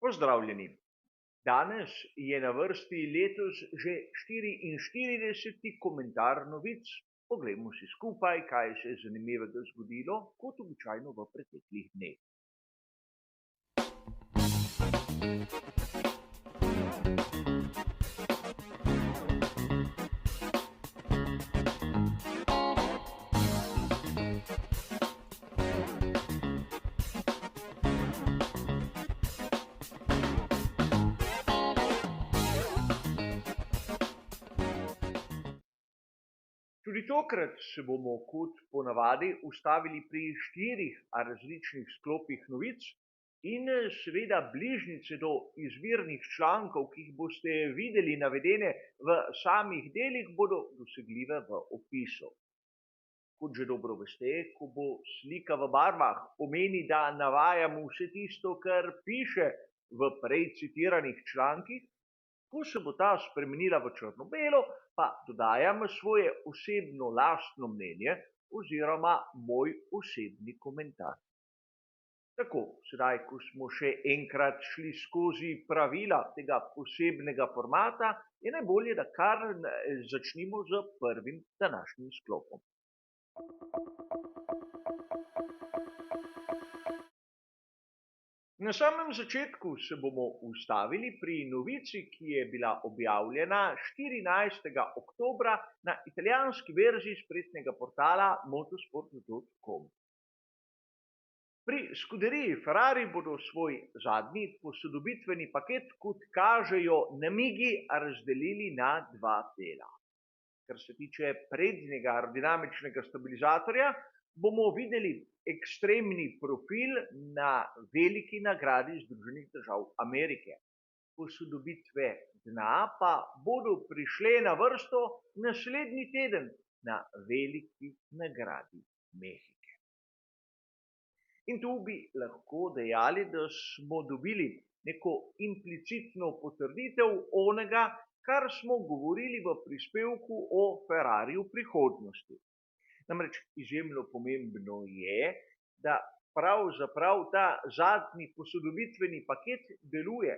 Pozdravljeni. Danes je na vrsti letos že 44. komentar novic. Poglejmo si skupaj, kaj se je zanimivega zgodilo, kot običajno v preteklih dneh. Tudi tokrat se bomo kot ponavadi ustavili pri 4 različnih sklopih novic in seveda bližnjice do izvirnih člankov, ki jih boste videli navedene v samih delih, bodo dosegljive v opisu. Kot že dobro veste, ko bo slika v barvah, pomeni, da navajamo vse tisto, kar piše v prej citiranih člankih. Ko se bo ta spremenila v črno-belo, pa dodajam svoje osebno lastno mnenje oziroma moj osebni komentar. Tako, sedaj, ko smo še enkrat šli skozi pravila tega posebnega formata, je najbolje, da kar začnimo z prvim današnjim sklopom. Na samem začetku se bomo ustavili pri novici, ki je bila objavljena 14. oktobra na italijanski verziji spletnega portala motorsport.com. Pri skuderiji Ferrari bodo svoj zadnji posodobitveni paket, kot kažejo namigi, razdelili na 2 dela. Kar se tiče prednjega aerodinamičnega stabilizatorja, bomo videli ekstremni profil na veliki nagradi Združenih držav Amerike. Posodobitve dna pa bodo prišle na vrsto naslednji teden na veliki nagradi Mehike. In tu bi lahko dejali, da smo dobili neko implicitno potrditev onega, kar smo govorili v prispevku o Ferrariju prihodnosti. Namreč izjemno pomembno je, da pravzaprav ta zadnji posodobitveni paket deluje.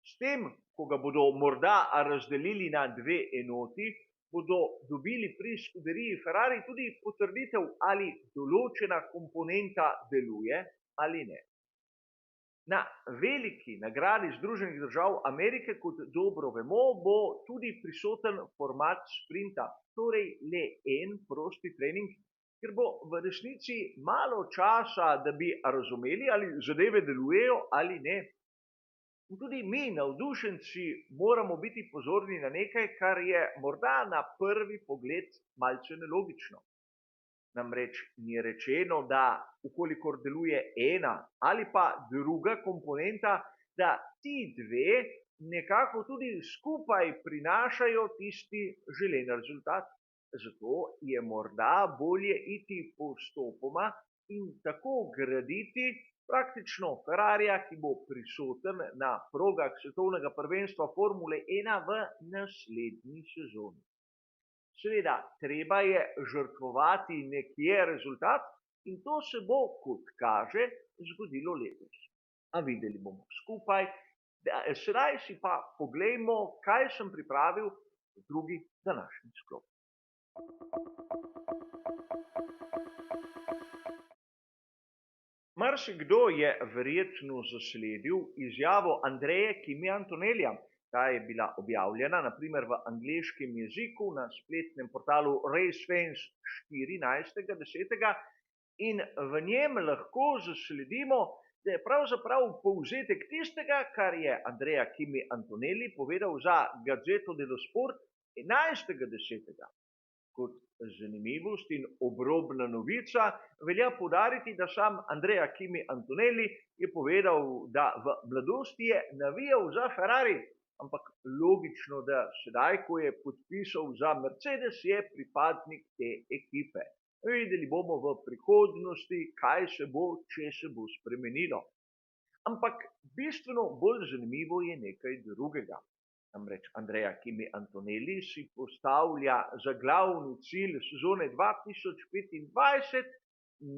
S tem, ko ga bodo morda razdelili na 2 enoti, bodo dobili pri skuderiji Ferrari tudi potrditev, ali določena komponenta deluje ali ne. Na veliki nagradi Združenih držav Amerike, kot dobro vemo, bo tudi prisoten format sprinta, torej le en prosti trening, ker bo v resnici malo časa, da bi razumeli, ali zadeve delujejo ali ne. In tudi mi, navdušenci, moramo biti pozorni na nekaj, kar je morda na prvi pogled malce nelogično. Namreč ni rečeno, da ukolikor deluje ena ali pa druga komponenta, da ti dve nekako tudi skupaj prinašajo tisti želeni rezultat. Zato je morda bolje iti postopoma in tako graditi praktično Ferrarija, ki bo prisoten na progah svetovnega prvenstva Formule 1 v naslednji sezoni. Seveda, treba je žrtvovati nekje rezultat in to se bo, kot kaže, zgodilo letos. A videli bomo skupaj. Sedaj si pa poglejmo, kaj sem pripravil v drugi današnji sklop. Marsikdo je verjetno zasledil izjavo Andreje Kimi Antonellija. Ta je bila objavljena naprimer v angleškem jeziku na spletnem portalu RaceFans 14.10. in v njem lahko zasledimo, da je pravzaprav povzetek tistega, kar je Andrea Kimi Antonelli povedal za Gazzeto dello Sport 11.10. Kot zanimivost in obrobna novica velja poudariti, da sam Andrea Kimi Antonelli je povedal, da v mladosti je navijal za Ferrari, ampak logično, da sedaj, ko je podpisal za Mercedes, je pripadnik te ekipe. Videli bomo v prihodnosti, kaj se bo, če se bo spremenilo. Ampak bistveno bolj zanimivo je nekaj drugega. Namreč Andrea Kimi Antonelli si postavlja za glavni cilj sezone 2025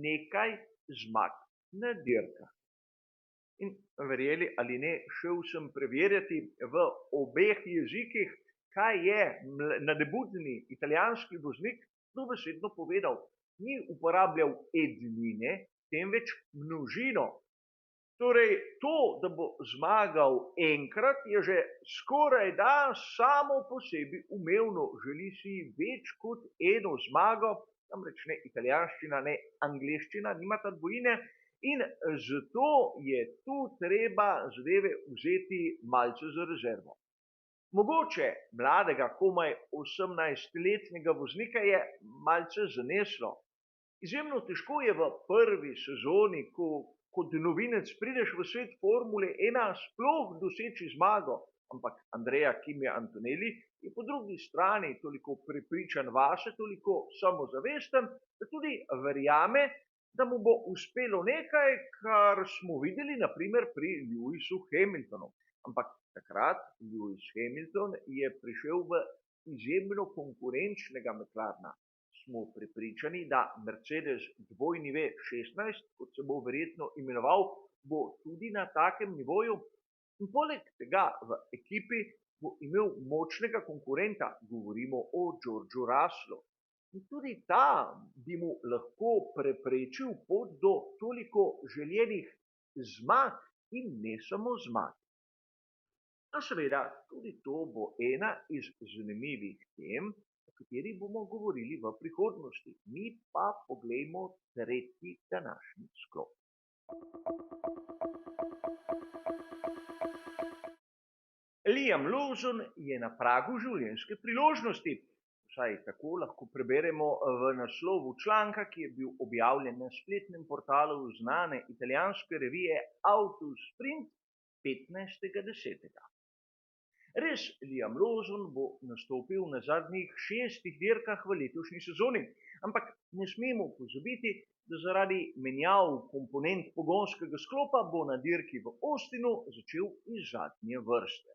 nekaj zmag na dirkah. In Verjeli ali ne, šel sem preverjati v obeh jezikih, kaj je nadebudni italijanski voznik dobesedno povedal. Ni uporabljal ednine, temveč množino. Torej, to, da bo zmagal enkrat, je že skoraj da samo po sebi umevno. Želi si več kot eno zmago, namreč ne italijanščina, ne angleščina, nimata dvojine. In zato je tu treba zadeve vzeti malce za rezervo. Mogoče mladega, komaj 18-letnega voznika je malce zaneslo. Izjemno težko je v prvi sezoni, ko kot novinec prideš v svet Formule 1, sploh doseči zmago. Ampak Andrea Kimi Antonelli je po drugi strani toliko prepričan vase, toliko samozavesten, da tudi verjame, da mu bo uspelo nekaj, kar smo videli naprimer pri Lewisu Hamiltonu. Ampak takrat Lewis Hamilton je prišel v izjemno konkurenčnega McLarena. Smo prepričani, da Mercedes dvojni V16, kot se bo verjetno imenoval, bo tudi na takem nivoju. In poleg tega v ekipi bo imel močnega konkurenta, govorimo o Georgeu Russellu. In tudi ta bi mu lahko preprečil pot do toliko željenih zmag in ne samo zmag. A seveda, tudi to bo ena iz zanimivih tem, o kateri bomo govorili v prihodnosti. Mi pa poglejmo tretji današnji sklop. Liam Lawson je na pragu življenjske priložnosti. Vsaj tako lahko preberemo v naslovu članka, ki je bil objavljen na spletnem portalu znane italijanske revije Autosprint 15.10. Res, Liam Lawson bo nastopil na zadnjih 6 dirkah v letošnji sezoni, ampak ne smemo pozabiti, da zaradi menjav komponent pogonskega sklopa bo na dirki v Austinu začel iz zadnje vrste.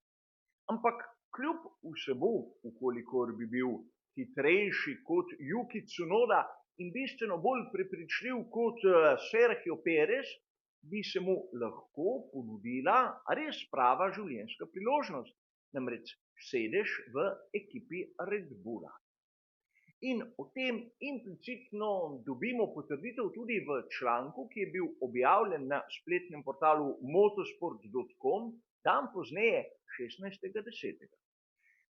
Ampak kljub vsemu, ukolikor bi bil hitrejši kot Yuki Tsunoda in bistveno bolj prepričljiv kot Sergio Perez, bi se mu lahko ponudila res prava življenjska priložnost, namreč sedež v ekipi Red Bulla. In o tem implicitno dobimo potrditev tudi v članku, ki je bil objavljen na spletnem portalu motorsport.com dan pozneje, 16.10.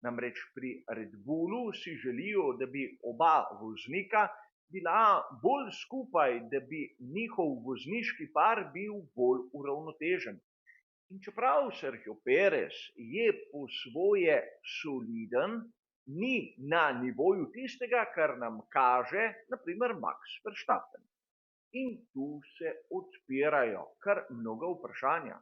Namreč pri Red Bullu si želijo, da bi oba voznika bila bolj skupaj, da bi njihov vozniški par bil bolj uravnotežen. In čeprav Sergio Perez je po svoje soliden, ni na nivoju tistega, kar nam kaže naprimer Max Verstappen. In tu se odpirajo kar mnoga vprašanja.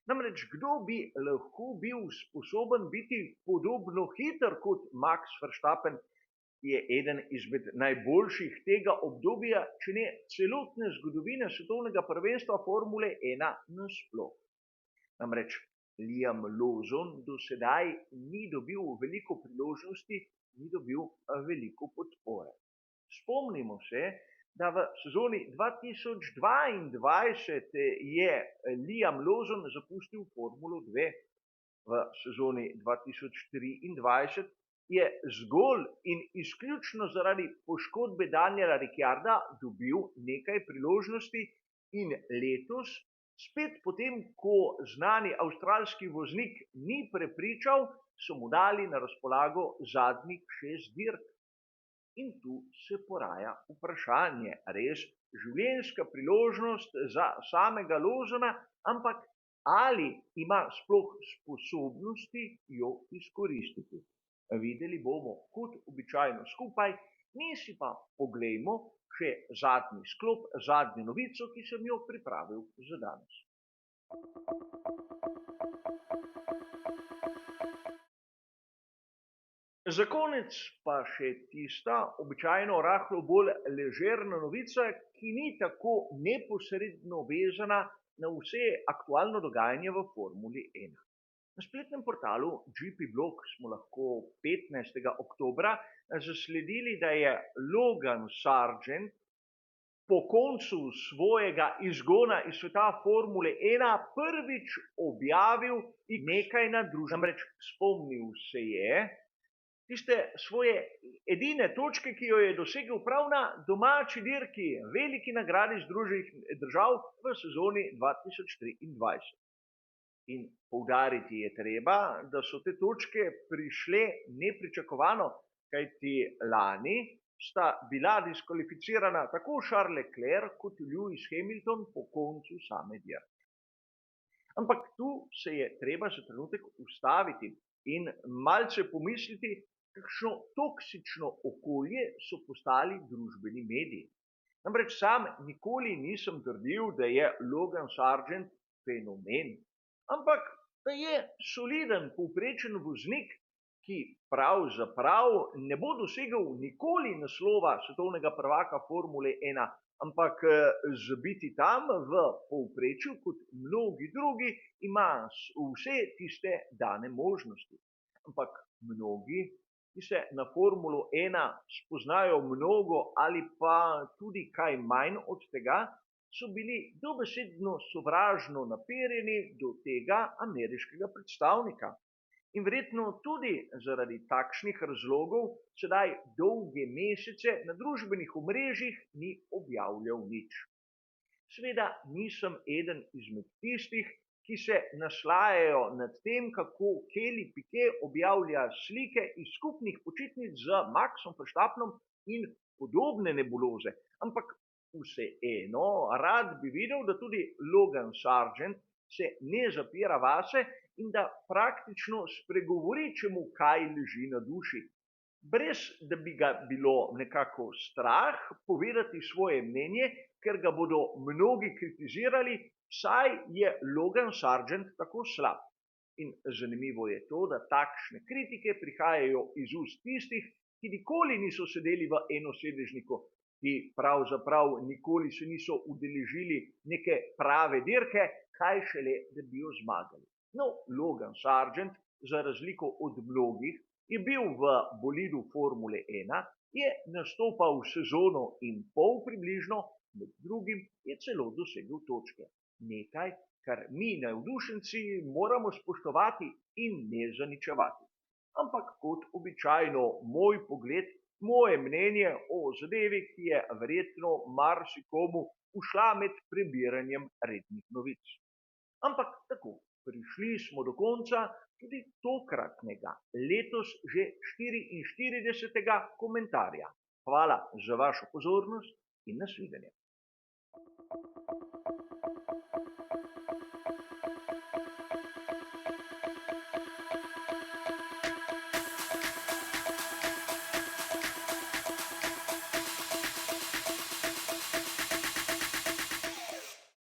Namreč kdo bi lahko bil sposoben biti podobno hiter kot Max Verstappen, ki je eden izmed najboljših tega obdobja, če ne celotne zgodovine svetovnega prvenstva Formule 1 nasploh. Namreč Liam Lawson do sedaj ni dobil veliko priložnosti, ni dobil veliko podpore. Spomnimo se, da v sezoni 2022 je Liam Lawson zapustil Formulo 2. V sezoni 2023 je zgolj in izključno zaradi poškodbe Daniela Ricciarda dobil nekaj priložnosti in letos, spet potem, ko znani avstralski voznik ni prepričal, so mu dali na razpolago zadnjih 6 dirk. In tu se poraja vprašanje, res življenjska priložnost za samega Lawsona, ampak ali ima sploh sposobnosti jo izkoristiti. Videli bomo kot običajno skupaj, mi si pa poglejmo še zadnji sklop, zadnjo novico, ki sem jo pripravil za danes. Za konec pa še tista običajno rahlo bolj ležerna novica, ki ni tako neposredno vezana na vse aktualno dogajanje v Formuli 1. Na spletnem portalu GP Blog smo lahko 15. oktobra zasledili, da je Logan Sargent po koncu svojega izgona iz sveta Formule 1 prvič objavil nekaj na družbi. Namreč spomnil se je tiste svoje edine točke, ki jo je dosegel prav na domači dirki, veliki nagradi Združenih držav v sezoni 2023. In poudariti je treba, da so te točke prišle nepričakovano, kajti lani sta bila diskvalificirana tako Charles Leclerc kot Lewis Hamilton po koncu same dirke. Ampak tu se je treba za trenutek ustaviti in malce pomisliti, kakšno toksično okolje so postali družbeni mediji. Namreč sam nikoli nisem trdil, da je Logan Sargent fenomen, ampak da je soliden povprečen voznik, ki pravzaprav ne bo dosegel nikoli naslova svetovnega prvaka Formule 1, ampak z biti tam v povprečju kot mnogi drugi ima vse tiste dane možnosti. Ampak mnogi, ki se na Formulo 1 spoznajo mnogo ali pa tudi kaj manj od tega, so bili dobesedno sovražno naperjeni do tega ameriškega predstavnika. In verjetno tudi zaradi takšnih razlogov sedaj dolge mesece na družbenih omrežjih ni objavljal nič. Seveda nisem eden izmed tistih, ki se naslajajo nad tem, kako Kelly Piquet objavlja slike iz skupnih počitnic z Maxom Verstappenom in podobne nebuloze. Ampak vseeno, rad bi videl, da tudi Logan Sargent se ne zapira vase in da praktično spregovori, če mu kaj leži na duši. Brez da bi ga bilo nekako strah povedati svoje mnenje, ker ga bodo mnogi kritizirali, saj je Logan Sargent tako slab. In zanimivo je to, da takšne kritike prihajajo iz ust tistih, ki nikoli niso sedeli v enosedežniku, ki pravzaprav nikoli se niso udeležili neke prave dirke, kaj šele, da bi jo zmagali. No, Logan Sargent, za razliko od mnogih, je bil v bolidu Formule 1, je nastopal sezono in pol približno, med drugim je celo dosegel točke. Nekaj, kar mi navdušenci moramo spoštovati in ne zaničevati. Ampak kot običajno moj pogled, moje mnenje o zadevi, ki je verjetno marsikomu ušla med prebiranjem rednih novic. Ampak tako, prišli smo do konca tudi tokratnega, letos že 44. komentarja. Hvala za vašo pozornost in nasvidenje.